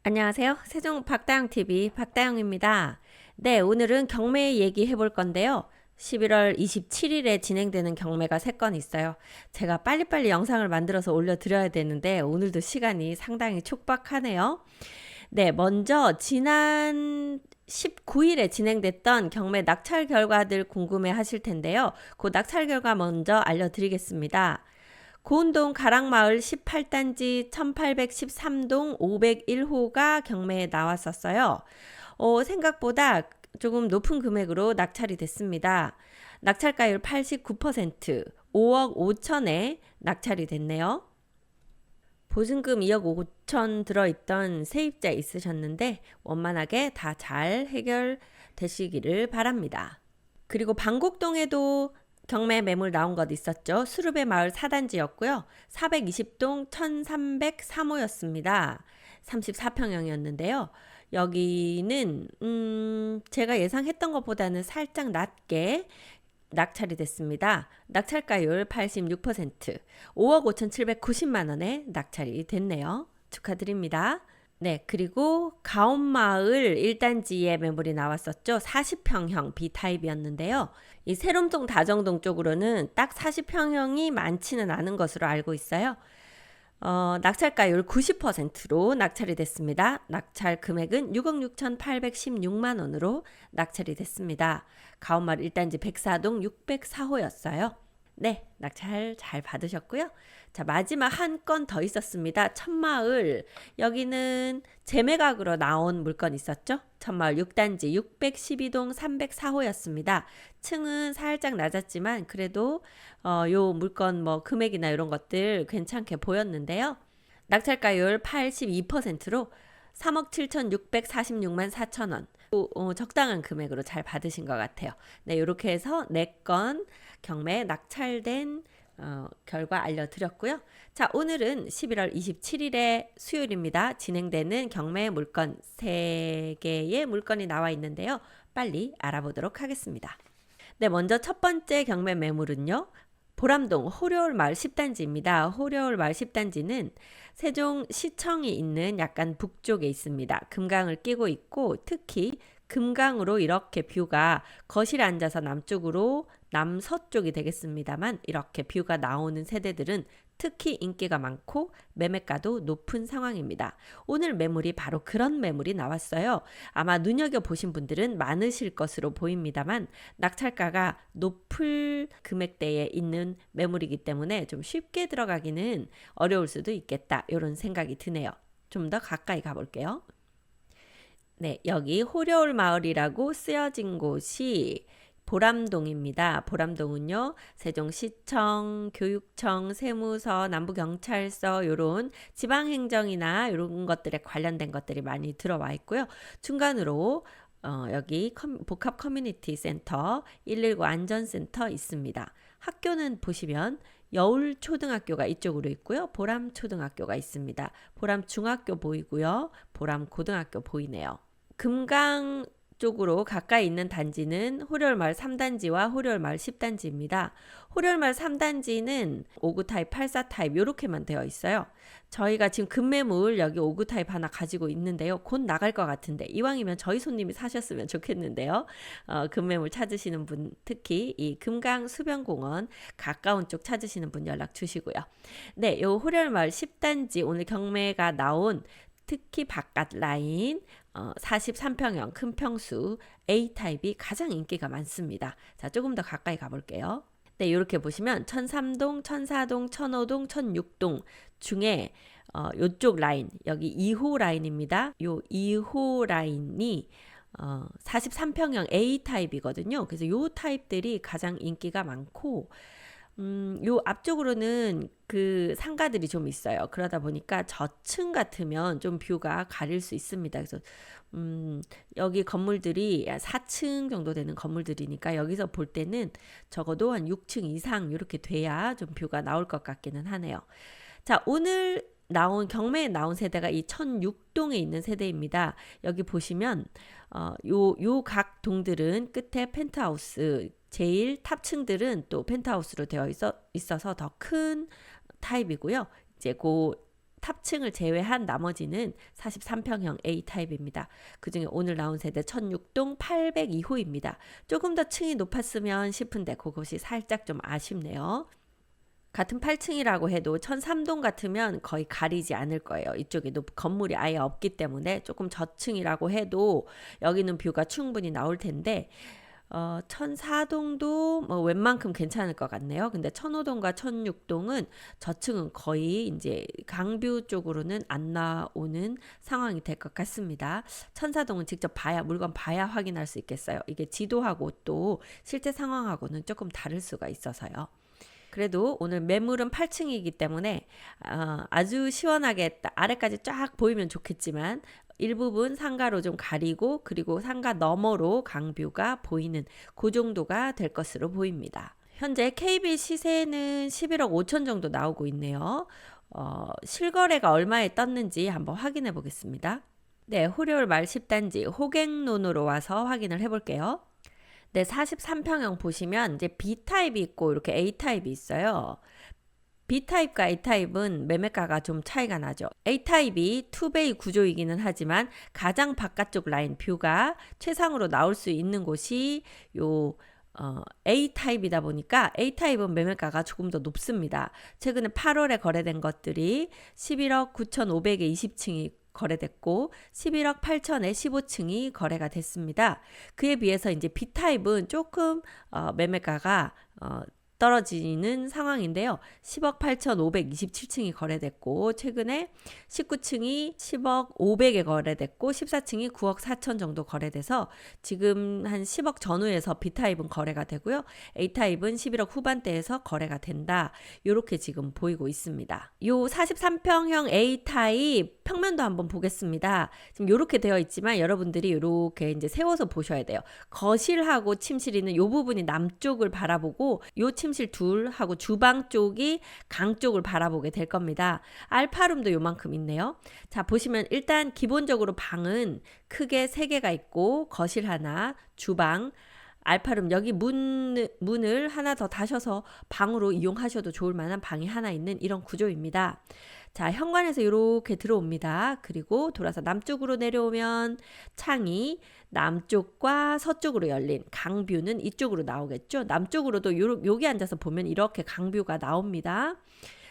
안녕하세요. 세종 박다영TV 박다영입니다. 네, 오늘은 경매 얘기해 볼 건데요. 11월 27일에 진행되는 경매가 3건 있어요. 제가 빨리빨리 영상을 만들어서 올려드려야 되는데 오늘도 시간이 상당히 촉박하네요. 네, 먼저 지난 19일에 진행됐던 경매 낙찰 결과들 궁금해 하실 텐데요. 그 낙찰 결과 먼저 알려드리겠습니다. 고운동 가락마을 18단지 1813동 501호가 경매에 나왔었어요. 생각보다 조금 높은 금액으로 낙찰이 됐습니다. 낙찰가율 89%, 5억 5천에 낙찰이 됐네요. 보증금 2억 5천 들어있던 세입자 있으셨는데 원만하게 다 잘 해결되시기를 바랍니다. 그리고 방곡동에도 경매 매물 나온 것 있었죠. 수르베 마을 4단지였고요. 420동 1303호였습니다. 34평형이었는데요. 여기는 제가 예상했던 것보다는 살짝 낮게 낙찰이 됐습니다. 낙찰가율 86%, 5억 5,790만 원에 낙찰이 됐네요. 축하드립니다. 네, 그리고 가온마을 1단지에 매물이 나왔었죠. 40평형 B타입이었는데요. 이 세롬동 다정동 쪽으로는 딱 40평형이 많지는 않은 것으로 알고 있어요. 낙찰가율 90%로 낙찰이 됐습니다. 낙찰 금액은 6억 6,816만 원으로 낙찰이 됐습니다. 가온마을 1단지 104동 604호였어요. 네, 낙찰 잘 받으셨고요. 자, 마지막 한 건 더 있었습니다. 천마을. 여기는 재매각으로 나온 물건 있었죠? 천마을 6단지 612동 304호였습니다. 층은 살짝 낮았지만 그래도 요 물건 뭐 금액이나 이런 것들 괜찮게 보였는데요. 낙찰가율 82%로 3억 7,646만 4천 원. 적당한 금액으로 잘 받으신 것 같아요. 네, 이렇게 해서 4건 경매 낙찰된 결과 알려드렸고요. 자, 오늘은 11월 27일에 수요일입니다. 진행되는 경매 물건 3개의 물건이 나와 있는데요. 빨리 알아보도록 하겠습니다. 네, 먼저 첫 번째 경매 매물은요. 보람동 호려울마을 10단지입니다. 호려울마을 10단지는 세종시청이 있는 약간 북쪽에 있습니다. 금강을 끼고 있고 특히 금강으로 이렇게 뷰가 거실에 앉아서 남쪽으로 남서쪽이 되겠습니다만 이렇게 뷰가 나오는 세대들은 특히 인기가 많고 매매가도 높은 상황입니다. 오늘 매물이 바로 그런 매물이 나왔어요. 아마 눈여겨보신 분들은 많으실 것으로 보입니다만 낙찰가가 높을 금액대에 있는 매물이기 때문에 좀 쉽게 들어가기는 어려울 수도 있겠다 이런 생각이 드네요. 좀 더 가까이 가볼게요. 네, 여기 호려울 마을이라고 쓰여진 곳이 보람동입니다. 보람동은요, 세종시청, 교육청, 세무서, 남부경찰서 이런 지방행정이나 이런 것들에 관련된 것들이 많이 들어와 있고요. 중간으로 여기 복합 커뮤니티 센터, 119 안전센터 있습니다. 학교는 보시면 여울초등학교가 이쪽으로 있고요. 보람초등학교가 있습니다. 보람중학교 보이고요. 보람고등학교 보이네요. 금강 쪽으로 가까이 있는 단지는 호려울마을 3단지와 호려울마을 10단지입니다. 호려울마을 3단지는 5구 타입, 84 타입 이렇게만 되어 있어요. 저희가 지금 급매물 여기 5구 타입 하나 가지고 있는데요. 곧 나갈 것 같은데 이왕이면 저희 손님이 사셨으면 좋겠는데요. 급매물 찾으시는 분 특히 이 금강 수변공원 가까운 쪽 찾으시는 분 연락 주시고요. 네, 요 호려울마을 10단지 오늘 경매가 나온 특히 바깥 라인 43평형 큰 평수 A타입이 가장 인기가 많습니다. 자, 조금 더 가까이 가볼게요. 네, 이렇게 보시면 1003동, 1004동, 1005동, 1006동 중에 요쪽 라인, 여기 2호 라인입니다. 요 2호 라인이 43평형 A타입이거든요. 그래서 요 타입들이 가장 인기가 많고 요 앞쪽으로는 그 상가들이 좀 있어요. 그러다 보니까 저층 같으면 좀 뷰가 가릴 수 있습니다. 그래서 여기 건물들이 4층 정도 되는 건물들이니까 여기서 볼 때는 적어도 한 6층 이상 이렇게 돼야 좀 뷰가 나올 것 같기는 하네요. 자, 오늘 경매에 나온 세대가 이 1006동에 있는 세대입니다. 여기 보시면 요 각 동들은 끝에 펜트하우스, 제일 탑층들은 또 펜트하우스로 되어 있어서 더 큰 타입이고요. 이제 그 탑층을 제외한 나머지는 43평형 A타입입니다. 그중에 오늘 나온 세대 1006동 802호입니다. 조금 더 층이 높았으면 싶은데 그것이 살짝 좀 아쉽네요. 같은 8층이라고 해도 1003동 같으면 거의 가리지 않을 거예요. 이쪽에 건물이 아예 없기 때문에 조금 저층이라고 해도 여기는 뷰가 충분히 나올 텐데 1004동도 뭐 웬만큼 괜찮을 것 같네요. 근데 1005동과 1006동은 저층은 거의 이제 강뷰 쪽으로는 안 나오는 상황이 될 것 같습니다. 1004동은 직접 봐야, 물건 봐야 확인할 수 있겠어요. 이게 지도하고 또 실제 상황하고는 조금 다를 수가 있어서요. 그래도 오늘 매물은 8층이기 때문에 아주 시원하게 아래까지 쫙 보이면 좋겠지만 일부분 상가로 좀 가리고 그리고 상가 너머로 강뷰가 보이는 그 정도가 될 것으로 보입니다. 현재 KB 시세는 11억 5천 정도 나오고 있네요. 실거래가 얼마에 떴는지 한번 확인해 보겠습니다. 네, 호려울 말 10단지 호갱론으로 와서 확인을 해 볼게요. 네, 43평형 보시면 이제 B타입이 있고 이렇게 A타입이 있어요. B타입과 A타입은 매매가가 좀 차이가 나죠. A타입이 투베이 구조이기는 하지만 가장 바깥쪽 라인 뷰가 최상으로 나올 수 있는 곳이 요 A타입이다 보니까 A타입은 매매가가 조금 더 높습니다. 최근에 8월에 거래된 것들이 11억 9,500에 20층이 거래됐고 11억 8천에 15층이 거래가 됐습니다. 그에 비해서 이제 B타입은 조금 매매가가 떨어지는 상황인데요. 10억 8,527층이 거래됐고 최근에 19층이 10억 500에 거래됐고 14층이 9억 4천 정도 거래돼서 지금 한 10억 전후에서 B타입은 거래가 되고요. A타입은 11억 후반대에서 거래가 된다. 이렇게 지금 보이고 있습니다. 요 43평형 A타입 평면도 한번 보겠습니다. 지금 이렇게 되어 있지만 여러분들이 이렇게 이제 세워서 보셔야 돼요. 거실하고 침실 있는 요 부분이 남쪽을 바라보고 요 침실 둘하고 주방 쪽이 강 쪽을 바라보게 될 겁니다. 알파룸도 요만큼 있네요. 자, 보시면 일단 기본적으로 방은 크게 3개가 있고 거실 하나, 주방, 알파룸 여기 문을 하나 더 다셔서 방으로 이용하셔도 좋을 만한 방이 하나 있는 이런 구조입니다. 자, 현관에서 이렇게 들어옵니다. 그리고 돌아서 남쪽으로 내려오면 창이 남쪽과 서쪽으로 열린 강뷰는 이쪽으로 나오겠죠. 남쪽으로도 여기 앉아서 보면 이렇게 강뷰가 나옵니다.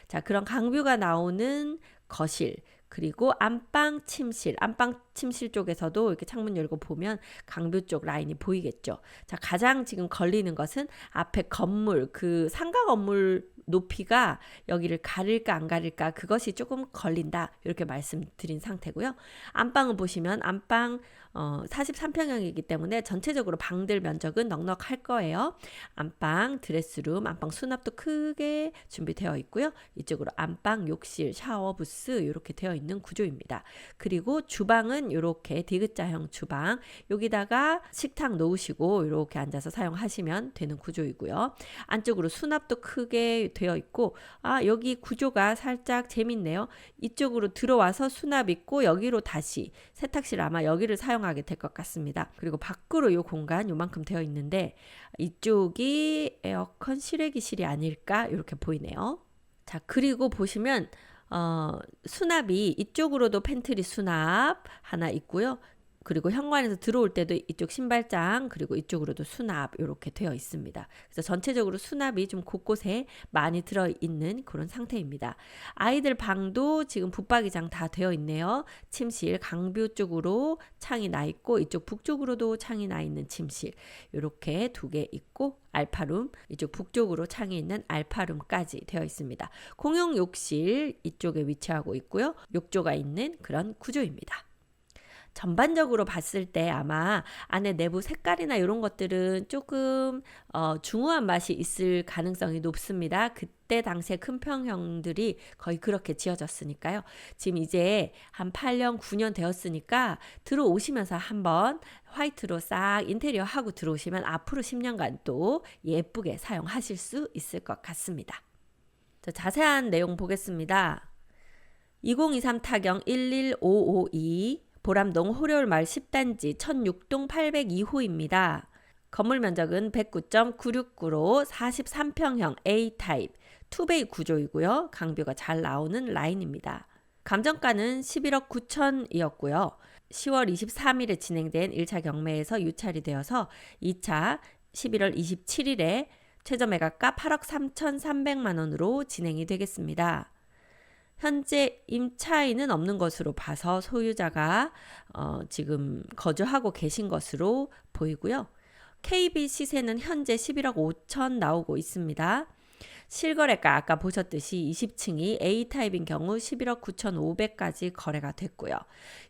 자, 그런 강뷰가 나오는 거실 그리고 안방 침실 쪽에서도 이렇게 창문 열고 보면 강뷰 쪽 라인이 보이겠죠. 자, 가장 지금 걸리는 것은 앞에 건물, 그 상가 건물 높이가 여기를 가릴까 안 가릴까 그것이 조금 걸린다 이렇게 말씀드린 상태고요. 안방은 보시면 안방 43평형이기 때문에 전체적으로 방들 면적은 넉넉할 거예요. 안방, 드레스룸, 안방 수납도 크게 준비되어 있고요. 이쪽으로 안방, 욕실, 샤워 부스 이렇게 되어 있는 구조입니다. 그리고 주방은 이렇게 디귿자형 주방 여기다가 식탁 놓으시고 이렇게 앉아서 사용하시면 되는 구조이고요. 안쪽으로 수납도 크게 되어 있고 여기 구조가 살짝 재밌네요. 이쪽으로 들어와서 수납 있고 여기로 다시 세탁실 아마 여기를 사용하게 될 것 같습니다. 그리고 밖으로 이 공간 요만큼 되어 있는데 이쪽이 에어컨 실외기실이 아닐까 이렇게 보이네요. 자, 그리고 보시면 수납이 이쪽으로도 팬트리 수납 하나 있고요. 그리고 현관에서 들어올 때도 이쪽 신발장 그리고 이쪽으로도 수납 이렇게 되어 있습니다. 그래서 전체적으로 수납이 좀 곳곳에 많이 들어있는 그런 상태입니다. 아이들 방도 지금 붙박이장 다 되어 있네요. 침실 강뷰 쪽으로 창이 나 있고 이쪽 북쪽으로도 창이 나 있는 침실 이렇게 2개 있고 알파룸 이쪽 북쪽으로 창이 있는 알파룸까지 되어 있습니다. 공용 욕실 이쪽에 위치하고 있고요. 욕조가 있는 그런 구조입니다. 전반적으로 봤을 때 아마 안에 내부 색깔이나 이런 것들은 조금 중후한 맛이 있을 가능성이 높습니다. 그때 당시에 큰 평형들이 거의 그렇게 지어졌으니까요. 지금 이제 한 8년, 9년 되었으니까 들어오시면서 한번 화이트로 싹 인테리어 하고 들어오시면 앞으로 10년간 또 예쁘게 사용하실 수 있을 것 같습니다. 자, 자세한 내용 보겠습니다. 2023 타경 11552 보람동 호려울 말 10단지 1006동 802호입니다. 건물 면적은 109.969로 43평형 A타입 투베이 구조이고요. 강뷰가 잘 나오는 라인입니다. 감정가는 11억 9천이었고요. 10월 23일에 진행된 1차 경매에서 유찰이 되어서 2차 11월 27일에 최저 매각가 8억 3,300만 원으로 진행이 되겠습니다. 현재 임차인은 없는 것으로 봐서 소유자가 지금 거주하고 계신 것으로 보이고요. KB 시세는 현재 11억 5천 나오고 있습니다. 실거래가 아까 보셨듯이 20층이 A타입인 경우 11억 9,500까지 거래가 됐고요.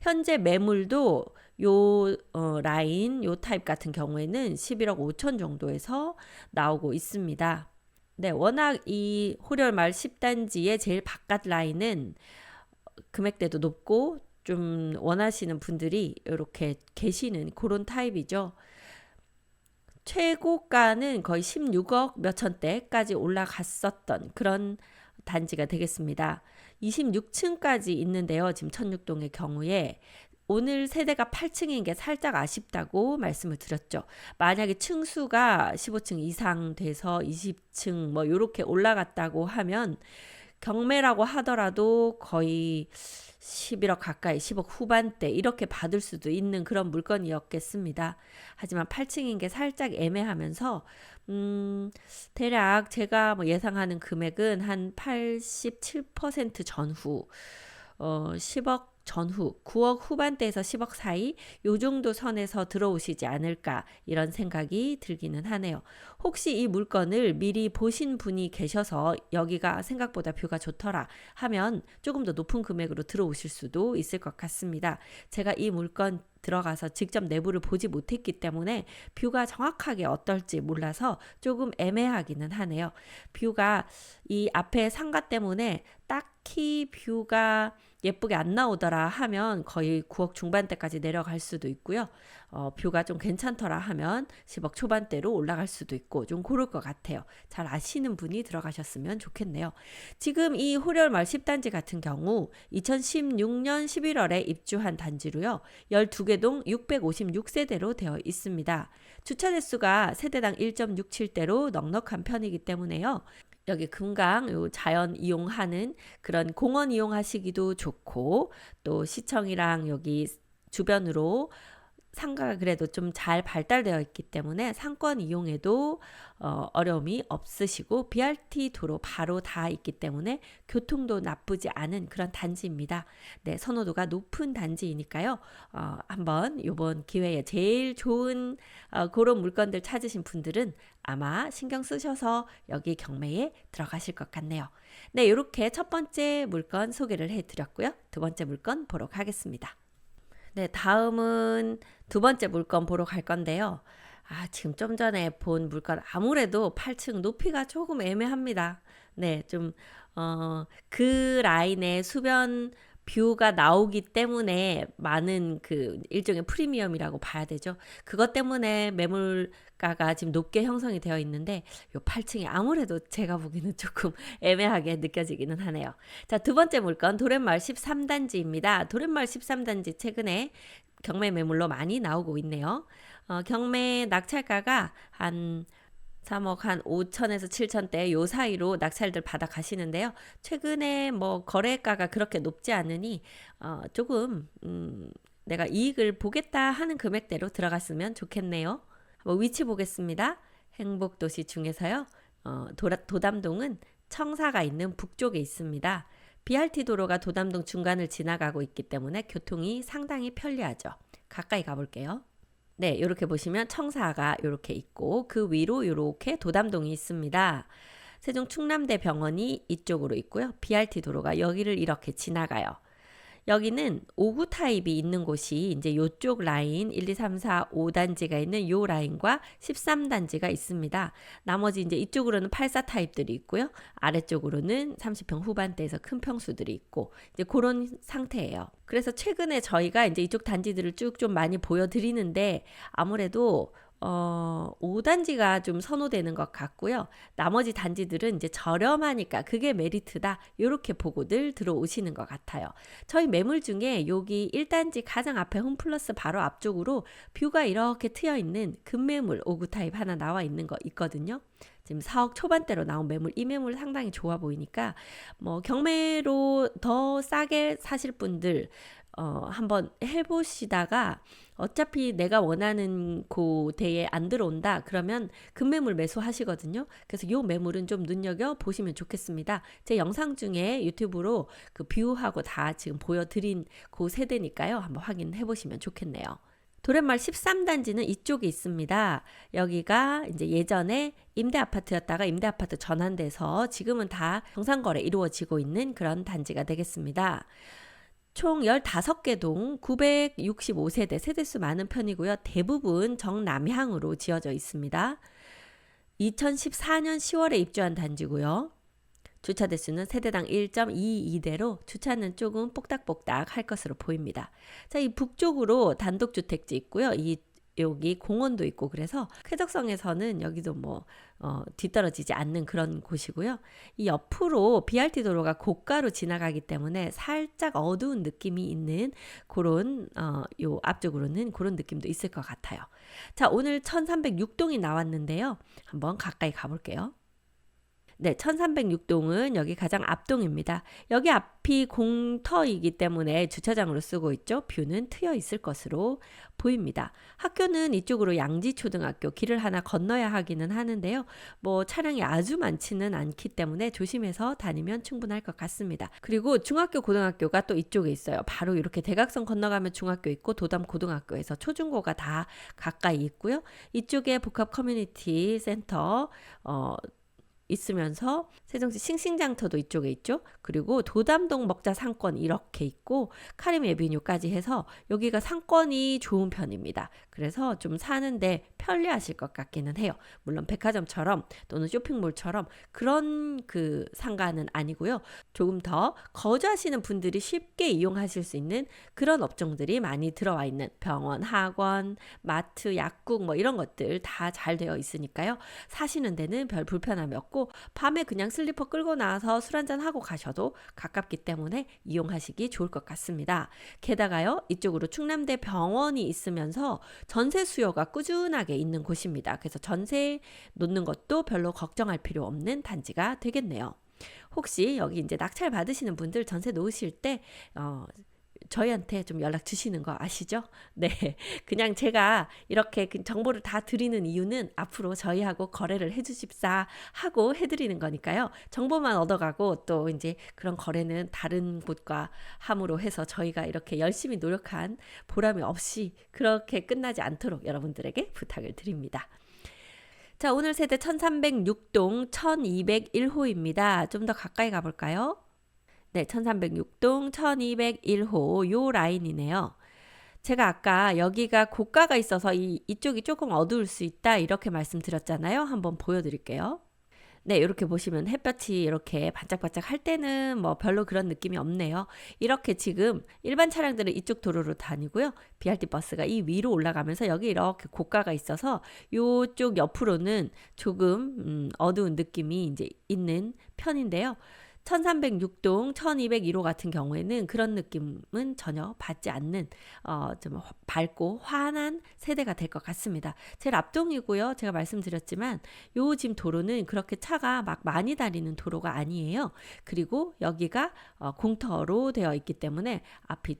현재 매물도 요 라인, 요 타입 같은 경우에는 11억 5천 정도에서 나오고 있습니다. 네, 워낙 이 호렬마을 10단지의 제일 바깥 라인은 금액대도 높고 좀 원하시는 분들이 이렇게 계시는 그런 타입이죠. 최고가는 거의 16억 몇천대까지 올라갔었던 그런 단지가 되겠습니다. 26층까지 있는데요. 지금 천육동의 경우에 오늘 세대가 8층인 게 살짝 아쉽다고 말씀을 드렸죠. 만약에 층수가 15층 이상 돼서 20층 뭐 이렇게 올라갔다고 하면 경매라고 하더라도 거의 11억 가까이 10억 후반대 이렇게 받을 수도 있는 그런 물건이었겠습니다. 하지만 8층인 게 살짝 애매하면서 대략 제가 뭐 예상하는 금액은 한 87% 전후 10억 전후 9억 후반대에서 10억 사이 요 정도 선에서 들어오시지 않을까 이런 생각이 들기는 하네요. 혹시 이 물건을 미리 보신 분이 계셔서 여기가 생각보다 뷰가 좋더라 하면 조금 더 높은 금액으로 들어오실 수도 있을 것 같습니다. 제가 이 물건 들어가서 직접 내부를 보지 못했기 때문에 뷰가 정확하게 어떨지 몰라서 조금 애매하기는 하네요. 뷰가 이 앞에 상가 때문에 딱히 뷰가 예쁘게 안 나오더라 하면 거의 9억 중반대까지 내려갈 수도 있고요. 뷰가 좀 괜찮더라 하면 10억 초반대로 올라갈 수도 있고 좀 고를 것 같아요. 잘 아시는 분이 들어가셨으면 좋겠네요. 지금 이 호렬마을 10단지 같은 경우 2016년 11월에 입주한 단지로요. 12개 동 656세대로 되어 있습니다. 주차 대수가 세대당 1.67대로 넉넉한 편이기 때문에요. 여기 금강 요 자연 이용하는 그런 공원 이용하시기도 좋고 또 시청이랑 여기 주변으로 상가가 그래도 좀 잘 발달되어 있기 때문에 상권 이용에도 어려움이 없으시고 BRT 도로 바로 다 있기 때문에 교통도 나쁘지 않은 그런 단지입니다. 네, 선호도가 높은 단지이니까요. 한번 이번 기회에 제일 좋은 그런 물건들 찾으신 분들은 아마 신경 쓰셔서 여기 경매에 들어가실 것 같네요. 네, 이렇게 첫 번째 물건 소개를 해드렸고요. 두 번째 물건 보러 가겠습니다. 네, 다음은 두 번째 물건 보러 갈 건데요. 지금 좀 전에 본 물건 아무래도 8층 높이가 조금 애매합니다. 네, 그 라인에 수변 뷰가 나오기 때문에 많은 그 일종의 프리미엄이라고 봐야 되죠. 그것 때문에 매물가가 지금 높게 형성이 되어 있는데 요 8층이 아무래도 제가 보기에는 조금 애매하게 느껴지기는 하네요. 자, 두 번째 물건 도렛마을 13단지입니다. 도렛마을 13단지 최근에 경매 매물로 많이 나오고 있네요. 경매 낙찰가가 한 3억 한 5천에서 7천대 요 사이로 낙찰들 받아 가시는데요. 최근에 뭐 거래가가 그렇게 높지 않으니 조금 내가 이익을 보겠다 하는 금액대로 들어갔으면 좋겠네요. 위치 보겠습니다. 행복도시 중에서요. 도담동은 청사가 있는 북쪽에 있습니다. BRT 도로가 도담동 중간을 지나가고 있기 때문에 교통이 상당히 편리하죠. 가까이 가볼게요. 네, 이렇게 보시면 청사가 이렇게 있고 그 위로 이렇게 도담동이 있습니다. 세종 충남대 병원이 이쪽으로 있고요. BRT 도로가 여기를 이렇게 지나가요. 여기는 5구 타입이 있는 곳이 이제 요쪽 라인 1, 2, 3, 4, 5단지가 있는 요 라인과 13단지가 있습니다. 나머지 이제 이쪽으로는 8, 4 타입들이 있고요. 아래쪽으로는 30평 후반대에서 큰 평수들이 있고 이제 그런 상태예요. 그래서 최근에 저희가 이제 이쪽 단지들을 쭉 좀 많이 보여드리는데 아무래도 5단지가 좀 선호되는 것 같고요. 나머지 단지들은 이제 저렴하니까 그게 메리트다. 이렇게 보고들 들어오시는 것 같아요. 저희 매물 중에 여기 1단지 가장 앞에 홈플러스 바로 앞쪽으로 뷰가 이렇게 트여 있는 금매물 5구 타입 하나 나와 있는 거 있거든요. 지금 4억 초반대로 나온 매물, 이 매물 상당히 좋아 보이니까 뭐 경매로 더 싸게 사실 분들 한번 해보시다가 어차피 내가 원하는 고대에 안 들어온다 그러면 급매물 매수하시거든요. 그래서 요 매물은 좀 눈여겨 보시면 좋겠습니다. 제 영상 중에 유튜브로 그 뷰하고 다 지금 보여드린 그 세대니까요. 한번 확인해 보시면 좋겠네요. 도련말 13단지는 이쪽에 있습니다. 여기가 이제 예전에 임대 아파트였다가 임대 아파트 전환돼서 지금은 다 정상거래 이루어지고 있는 그런 단지가 되겠습니다. 총 15개 동 965세대, 세대수 많은 편이고요. 대부분 정남향으로 지어져 있습니다. 2014년 10월에 입주한 단지고요. 주차 대수는 세대당 1.22대로 주차는 조금 뽁닥뽁닥 할 것으로 보입니다. 자, 이 북쪽으로 단독주택지 있고요. 여기 공원도 있고 그래서 쾌적성에서는 여기도 뭐 뒤떨어지지 않는 그런 곳이고요. 이 옆으로 BRT 도로가 고가로 지나가기 때문에 살짝 어두운 느낌이 있는 그런 요 앞쪽으로는 그런 느낌도 있을 것 같아요. 자, 오늘 1306동이 나왔는데요. 한번 가까이 가볼게요. 네, 1306동은 여기 가장 앞동입니다. 여기 앞이 공터이기 때문에 주차장으로 쓰고 있죠. 뷰는 트여 있을 것으로 보입니다. 학교는 이쪽으로 양지초등학교 길을 하나 건너야 하기는 하는데요. 뭐 차량이 아주 많지는 않기 때문에 조심해서 다니면 충분할 것 같습니다. 그리고 중학교 고등학교가 또 이쪽에 있어요. 바로 이렇게 대각선 건너가면 중학교 있고 도담 고등학교에서 초중고가 다 가까이 있고요. 이쪽에 복합 커뮤니티 센터 있으면서 세종시 싱싱장터도 이쪽에 있죠. 그리고 도담동 먹자 상권 이렇게 있고 카림 에비뉴까지 해서 여기가 상권이 좋은 편입니다. 그래서 좀 사는데 편리하실 것 같기는 해요. 물론 백화점처럼 또는 쇼핑몰처럼 그런 그 상가는 아니고요. 조금 더 거주하시는 분들이 쉽게 이용하실 수 있는 그런 업종들이 많이 들어와 있는 병원, 학원, 마트, 약국 뭐 이런 것들 다 잘 되어 있으니까요. 사시는 데는 별 불편함이 없고 밤에 그냥 슬리퍼 끌고 나와서 술 한잔 하고 가셔도 가깝기 때문에 이용하시기 좋을 것 같습니다. 게다가요, 이쪽으로 충남대 병원이 있으면서 전세 수요가 꾸준하게 있는 곳입니다. 그래서 전세 놓는 것도 별로 걱정할 필요 없는 단지가 되겠네요. 혹시 여기 이제 낙찰 받으시는 분들 전세 놓으실 때 저희한테 좀 연락 주시는 거 아시죠? 네. 그냥 제가 이렇게 정보를 다 드리는 이유는 앞으로 저희하고 거래를 해주십사 하고 해드리는 거니까요. 정보만 얻어가고 또 이제 그런 거래는 다른 곳과 함으로 해서 저희가 이렇게 열심히 노력한 보람이 없이 그렇게 끝나지 않도록 여러분들에게 부탁을 드립니다. 자, 오늘 세대 1306동 1201호입니다. 좀 더 가까이 가볼까요? 네, 1306동 1201호 요 라인이네요. 제가 아까 여기가 고가가 있어서 이쪽이 조금 어두울 수 있다 이렇게 말씀드렸잖아요. 한번 보여드릴게요. 네, 이렇게 보시면 햇볕이 이렇게 반짝반짝 할 때는 뭐 별로 그런 느낌이 없네요. 이렇게 지금 일반 차량들은 이쪽 도로로 다니고요. BRT 버스가 이 위로 올라가면서 여기 이렇게 고가가 있어서 이쪽 옆으로는 조금 어두운 느낌이 이제 있는 편인데요. 1306동 1201호 같은 경우에는 그런 느낌은 전혀 받지 않는 좀 밝고 환한 세대가 될 것 같습니다. 제일 앞동이고요. 제가 말씀드렸지만 요 지금 도로는 그렇게 차가 막 많이 다니는 도로가 아니에요. 그리고 여기가 공터로 되어 있기 때문에 앞이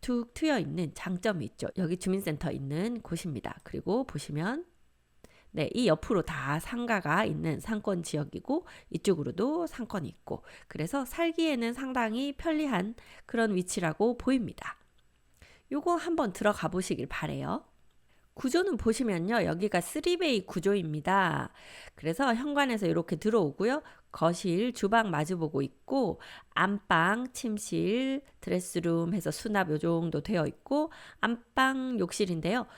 툭 트여 있는 장점이 있죠. 여기 주민센터 있는 곳입니다. 그리고 보시면 네, 이 옆으로 다 상가가 있는 상권 지역이고 이쪽으로도 상권이 있고 그래서 살기에는 상당히 편리한 그런 위치라고 보입니다. 요거 한번 들어가 보시길 바래요. 구조는 보시면요. 여기가 3베이 구조입니다. 그래서 현관에서 이렇게 들어오고요. 거실, 주방 마주보고 있고 안방, 침실, 드레스룸 해서 수납 요 정도 되어 있고 안방 욕실인데요.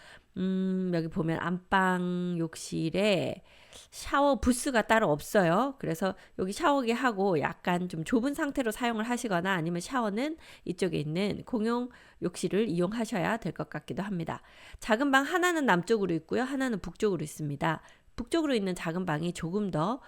여기 보면 안방 욕실에 샤워 부스가 따로 없어요. 그래서 여기 샤워기 하고 약간 좀 좁은 상태로 사용을 하시거나 아니면 샤워는 이쪽에 있는 공용 욕실을 이용하셔야 될 것 같기도 합니다. 작은 방 하나는 남쪽으로 있고요. 하나는 북쪽으로 있습니다. 북쪽으로 있는 작은 방이 조금 더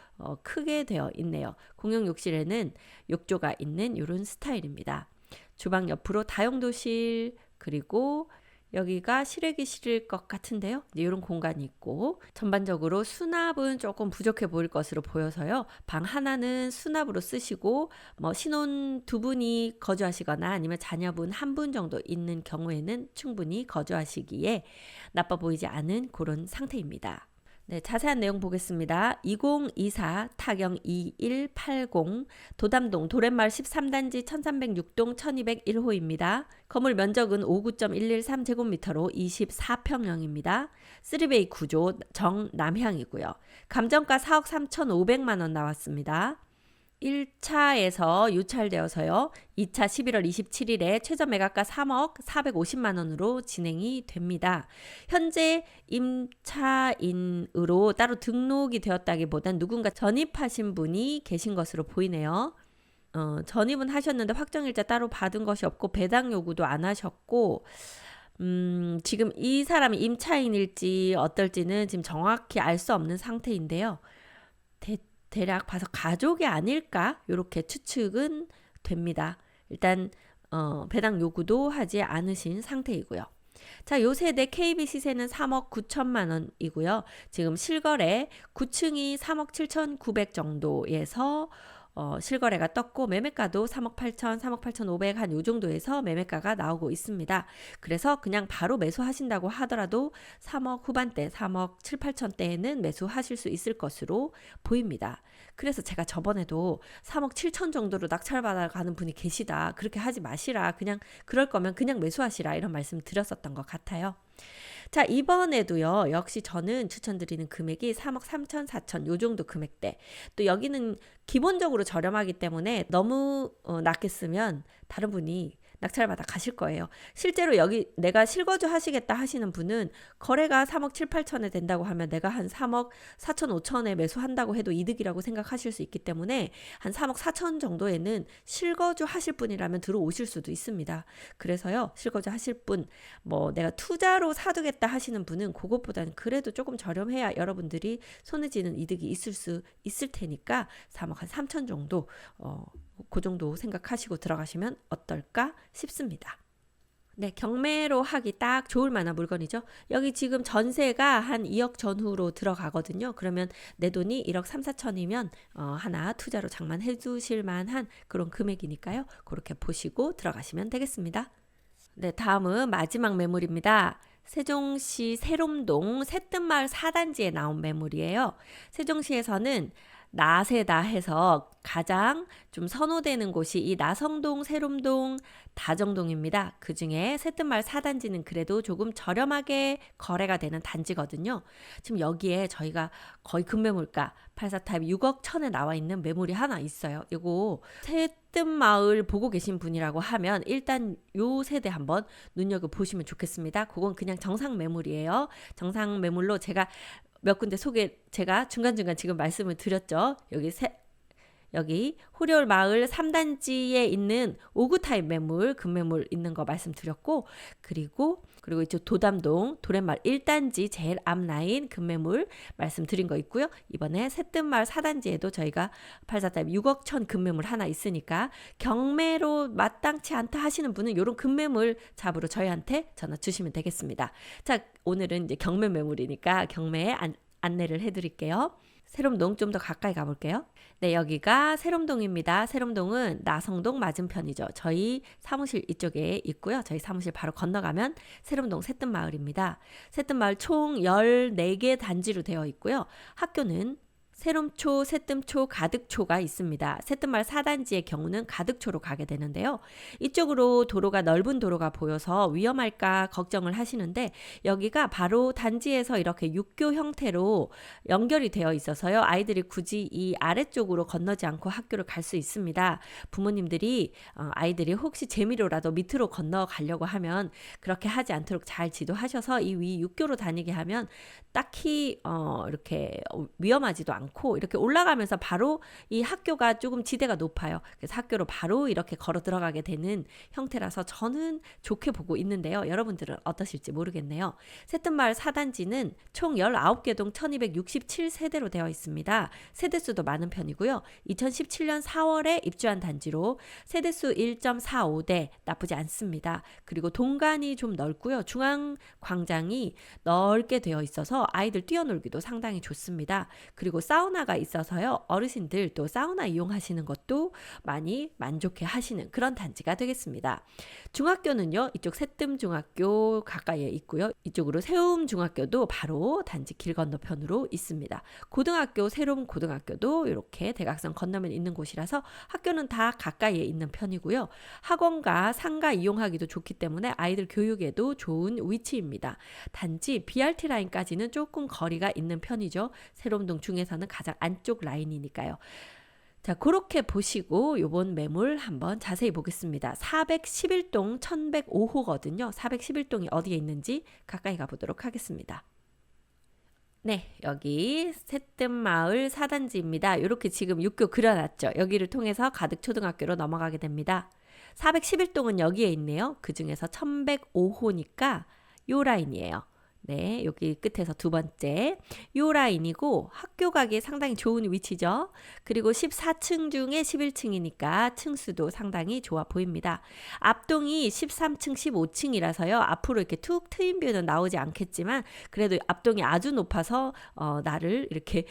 크게 되어 있네요. 공용 욕실에는 욕조가 있는 이런 스타일입니다. 주방 옆으로 다용도실 그리고 여기가 실외기 실일 것 같은데요. 이런 공간이 있고 전반적으로 수납은 조금 부족해 보일 것으로 보여서요. 방 하나는 수납으로 쓰시고 뭐 신혼 두 분이 거주하시거나 아니면 자녀분 한 분 정도 있는 경우에는 충분히 거주하시기에 나빠 보이지 않은 그런 상태입니다. 네, 자세한 내용 보겠습니다. 2024 타경 2180 도담동 도렛마을 13단지 1306동 1201호입니다. 건물 면적은 59.113제곱미터로 24평형입니다. 3베이 구조 정남향이고요. 감정가 4억 3,500만 원 나왔습니다. 1차에서 유찰되어서요. 2차 11월 27일에 최저 매각가 3억 450만 원으로 진행이 됩니다. 현재 임차인으로 따로 등록이 되었다기보단 누군가 전입하신 분이 계신 것으로 보이네요. 전입은 하셨는데 확정일자 따로 받은 것이 없고 배당 요구도 안 하셨고 지금 이 사람이 임차인일지 어떨지는 지금 정확히 알 수 없는 상태인데요. 대략 봐서 가족이 아닐까 이렇게 추측은 됩니다. 일단 배당 요구도 하지 않으신 상태이고요. 자, 요 세대 KB 시세는 3억 9천만 원이고요. 지금 실거래 9층이 3억 7,900 정도에서 실거래가 떴고 매매가도 3억 8천, 3억 8,500 한 요 정도에서 매매가가 나오고 있습니다. 그래서 그냥 바로 매수하신다고 하더라도 3억 후반대, 3억 7, 8천대에는 매수하실 수 있을 것으로 보입니다. 그래서 제가 저번에도 3억 7천 정도로 낙찰받아 가는 분이 계시다. 그렇게 하지 마시라. 그냥 그럴 거면 그냥 매수하시라. 이런 말씀 드렸었던 것 같아요. 자, 이번에도요. 역시 저는 추천드리는 금액이 3억 3천, 4천 요 정도 금액대. 또 여기는 기본적으로 저렴하기 때문에 너무 낮게 쓰면 다른 분이 낙찰받아 가실 거예요. 실제로 여기 내가 실거주 하시겠다 하시는 분은 거래가 3억 7, 8천에 된다고 하면 내가 한 3억 4천, 5천에 매수한다고 해도 이득이라고 생각하실 수 있기 때문에 한 3억 4천 정도에는 실거주 하실 분이라면 들어오실 수도 있습니다. 그래서요. 실거주 하실 분, 뭐 내가 투자로 사두겠다 하시는 분은 그것보다는 그래도 조금 저렴해야 여러분들이 손에 쥐는 이득이 있을 수 있을 테니까 3억 한 3천 정도 그 정도 생각하시고 들어가시면 어떨까 싶습니다. 네, 경매로 하기 딱 좋을 만한 물건이죠. 여기 지금 전세가 한 2억 전후로 들어가거든요. 그러면 내 돈이 1억 3, 4천이면 하나 투자로 장만해 주실 만한 그런 금액이니까요. 그렇게 보시고 들어가시면 되겠습니다. 네, 다음은 마지막 매물입니다. 세종시 세롬동 새뜸마을 4단지에 나온 매물이에요. 세종시에서는 나세다 해서 가장 좀 선호되는 곳이 이 나성동, 세롬동, 다정동입니다. 그 중에 새뜸마을 4단지는 그래도 조금 저렴하게 거래가 되는 단지거든요. 지금 여기에 저희가 거의 급매물가 84타입 6억 천에 나와 있는 매물이 하나 있어요. 이거 새뜸마을 보고 계신 분이라고 하면 일단 요 세대 한번 눈여겨보시면 좋겠습니다. 그건 그냥 정상 매물이에요. 정상 매물로 제가 몇 군데 제가 중간중간 지금 말씀을 드렸죠. 여기 호리올 마을 3단지에 있는 5구 타입 매물, 급매물 있는 거 말씀드렸고, 그리고 이쪽 도담동 도렛마을 1단지 제일 앞라인 급매물 말씀드린 거 있고요. 이번에 새뜸마을 4단지에도 저희가 84타입 6억 천 급매물 하나 있으니까 경매로 마땅치 않다 하시는 분은 이런 급매물 잡으러 저희한테 전화 주시면 되겠습니다. 자, 오늘은 이제 경매 매물이니까 경매에 안내를 해드릴게요. 세롬동 좀 더 가까이 가볼게요. 네, 여기가 세롬동입니다. 세롬동은 나성동 맞은편이죠. 저희 사무실 이쪽에 있고요. 저희 사무실 바로 건너가면 세롬동 새뜸마을입니다. 새뜸마을 총 14개 단지로 되어 있고요. 학교는 세롬초, 새뜸초, 가득초가 있습니다. 새뜸마을 4단지의 경우는 가득초로 가게 되는데요. 이쪽으로 도로가 넓은 도로가 보여서 위험할까 걱정을 하시는데 여기가 바로 단지에서 이렇게 육교 형태로 연결이 되어 있어서요. 아이들이 굳이 이 아래쪽으로 건너지 않고 학교를 갈 수 있습니다. 부모님들이 아이들이 혹시 재미로라도 밑으로 건너가려고 하면 그렇게 하지 않도록 잘 지도하셔서 이 위 육교로 다니게 하면 딱히 이렇게 위험하지도 않고 많고 이렇게 올라가면서 바로 이 학교가 조금 지대가 높아요. 그래서 학교로 바로 이렇게 걸어 들어가게 되는 형태라서 저는 좋게 보고 있는데요. 여러분들은 어떠실지 모르겠네요. 새뜸마을 4단지는 총 19개 동 1267세대로 되어 있습니다. 세대수도 많은 편이고요. 2017년 4월에 입주한 단지로 세대수 1.45대 나쁘지 않습니다. 그리고 동간이 좀 넓고요. 중앙 광장이 넓게 되어 있어서 아이들 뛰어놀기도 상당히 좋습니다. 그리고 사우나가 있어서요. 어르신들 또 사우나 이용하시는 것도 많이 만족해 하시는 그런 단지가 되겠습니다. 중학교는요. 이쪽 새뜸중학교 가까이에 있고요. 이쪽으로 세움중학교도 바로 단지 길 건너편으로 있습니다. 고등학교 세롬고등학교도 이렇게 대각선 건너면 있는 곳이라서 학교는 다 가까이에 있는 편이고요. 학원과 상가 이용하기도 좋기 때문에 아이들 교육에도 좋은 위치입니다. 단지 BRT 라인까지는 조금 거리가 있는 편이죠. 세롬동 중에서는 가장 안쪽 라인이니까요. 자, 그렇게 보시고 요번 매물 한번 자세히 보겠습니다. 411동 1105호거든요. 411동이 어디에 있는지 가까이 가보도록 하겠습니다. 네, 여기 새뜸마을 4단지입니다. 이렇게 지금 6교 그려놨죠. 여기를 통해서 가득초등학교로 넘어가게 됩니다. 411동은 여기에 있네요. 그 중에서 1105호니까 요 라인이에요. 네, 여기 끝에서 두 번째 요 라인이고 학교 가기에 상당히 좋은 위치죠. 그리고 14층 중에 11층이니까 층수도 상당히 좋아 보입니다. 앞동이 13층, 15층이라서요. 앞으로 이렇게 툭 트인 뷰는 나오지 않겠지만 그래도 앞동이 아주 높아서 나를 이렇게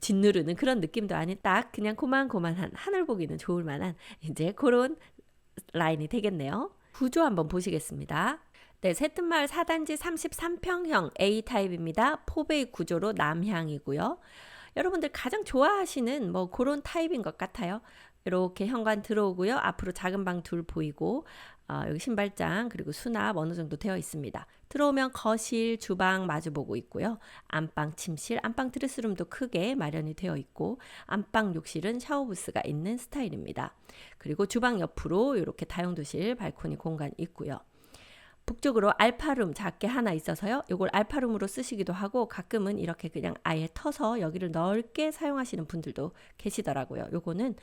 짓누르는 그런 느낌도 아닌 딱 그냥 고만고만한 하늘 보기는 좋을 만한 이제 그런 라인이 되겠네요. 구조 한번 보시겠습니다. 네, 새뜸마을 4단지 33평형 A타입입니다. 포베이 구조로 남향이고요. 여러분들 가장 좋아하시는 뭐 그런 타입인 것 같아요. 이렇게 현관 들어오고요. 앞으로 작은 방 둘 보이고 여기 신발장 그리고 수납 어느 정도 되어 있습니다. 들어오면 거실, 주방 마주보고 있고요. 안방, 침실, 안방 드레스룸도 크게 마련이 되어 있고 안방 욕실은 샤워부스가 있는 스타일입니다. 그리고 주방 옆으로 이렇게 다용도실, 발코니 공간 있고요. 북쪽으로 알파룸 작게 하나 있어서요. 이걸 알파룸으로 쓰시기도 하고 가끔은 이렇게 그냥 아예 터서 여기를 넓게 사용하시는 분들도 계시더라고요. 요거는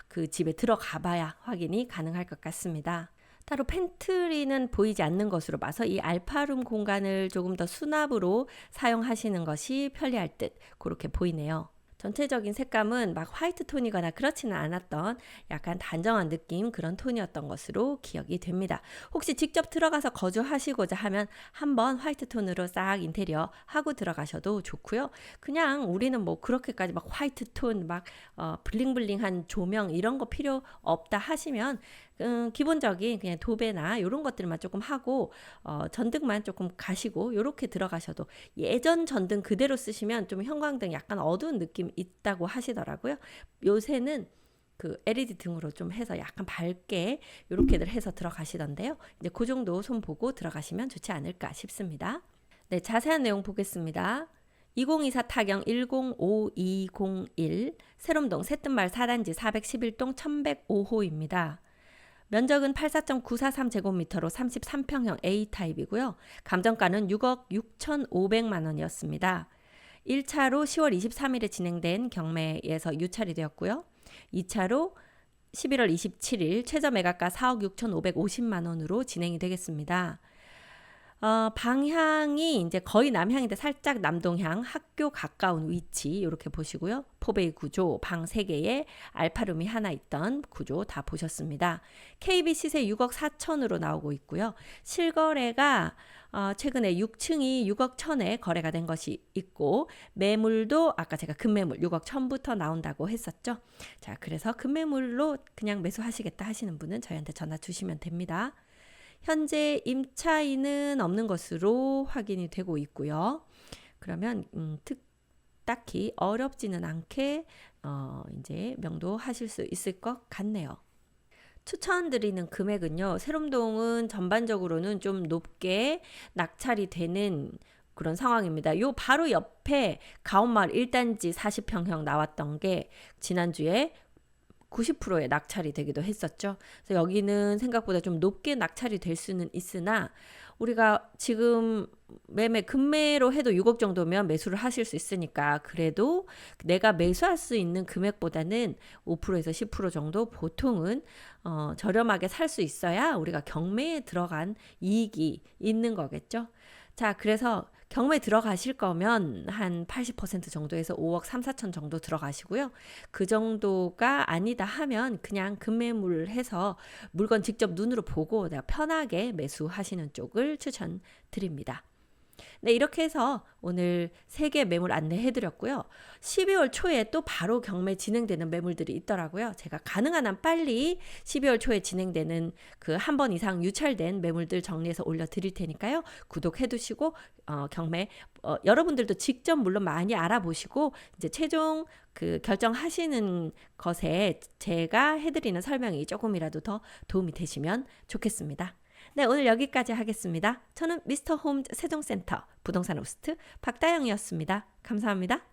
그 집에 들어가 봐야 확인이 가능할 것 같습니다. 따로 팬트리는 보이지 않는 것으로 봐서 이 알파룸 공간을 조금 더 수납으로 사용하시는 것이 편리할 듯 그렇게 보이네요. 전체적인 색감은 막 화이트 톤이거나 그렇지는 않았던 약간 단정한 느낌 그런 톤이었던 것으로 기억이 됩니다. 혹시 직접 들어가서 거주하시고자 하면 한번 화이트 톤으로 싹 인테리어 하고 들어가셔도 좋고요. 그냥 우리는 뭐 그렇게까지 막 화이트 톤 막 블링블링한 조명 이런 거 필요 없다 하시면 기본적인 그냥 도배나 이런 것들만 조금 하고 전등만 조금 가시고 이렇게 들어가셔도 예전 전등 그대로 쓰시면 좀 형광등 약간 어두운 느낌 있다고 하시더라고요. 요새는 그 LED 등으로 좀 해서 약간 밝게 이렇게들 해서 들어가시던데요. 이제 그 정도 손 보고 들어가시면 좋지 않을까 싶습니다. 네, 자세한 내용 보겠습니다. 2024 타경 105201 세롬동 새뜸마을 4단지 411동 1105호입니다. 면적은 84.943제곱미터로 33평형 A타입이고요. 감정가는 6억 6,500만 원이었습니다. 1차로 10월 23일에 진행된 경매에서 유찰이 되었고요. 2차로 11월 27일 최저 매각가 4억 6,550만 원으로 진행이 되겠습니다. 방향이 이제 거의 남향인데 살짝 남동향 학교 가까운 위치 이렇게 보시고요. 포베이 구조 방 3개에 알파룸이 하나 있던 구조 다 보셨습니다. KB 시세 6억 4천으로 나오고 있고요. 실거래가 최근에 6층이 6억 1천에 거래가 된 것이 있고 매물도 아까 제가 금매물 6억 1천부터 나온다고 했었죠. 자, 그래서 금매물로 그냥 매수하시겠다 하시는 분은 저희한테 전화 주시면 됩니다. 현재 임차인은 없는 것으로 확인이 되고 있고요. 그러면 딱히 어렵지는 않게 이제 명도하실 수 있을 것 같네요. 추천드리는 금액은요. 세롬동은 전반적으로는 좀 높게 낙찰이 되는 그런 상황입니다. 요 바로 옆에 가온마을 1단지 40평형 나왔던 게 지난주에 90%의 낙찰이 되기도 했었죠. 그래서 여기는 생각보다 좀 높게 낙찰이 될 수는 있으나 우리가 지금 금매로 해도 6억 정도면 매수를 하실 수 있으니까 그래도 내가 매수할 수 있는 금액보다는 5%에서 10% 정도 보통은 저렴하게 살 수 있어야 우리가 경매에 들어간 이익이 있는 거겠죠. 자, 그래서 경매 들어가실 거면 한 80% 정도에서 5억 3, 4천 정도 들어가시고요. 그 정도가 아니다 하면 그냥 금매물 해서 물건 직접 눈으로 보고 내가 편하게 매수하시는 쪽을 추천드립니다. 네, 이렇게 해서 오늘 3개 매물 안내해 드렸고요. 12월 초에 또 바로 경매 진행되는 매물들이 있더라고요. 제가 가능한 한 빨리 12월 초에 진행되는 그 한 번 이상 유찰된 매물들 정리해서 올려 드릴 테니까요. 구독해 두시고 경매 여러분들도 직접 물론 많이 알아보시고 이제 최종 그 결정하시는 것에 제가 해드리는 설명이 조금이라도 더 도움이 되시면 좋겠습니다. 네, 오늘 여기까지 하겠습니다. 저는 미스터 홈즈 세종센터 부동산 호스트 박다영이었습니다. 감사합니다.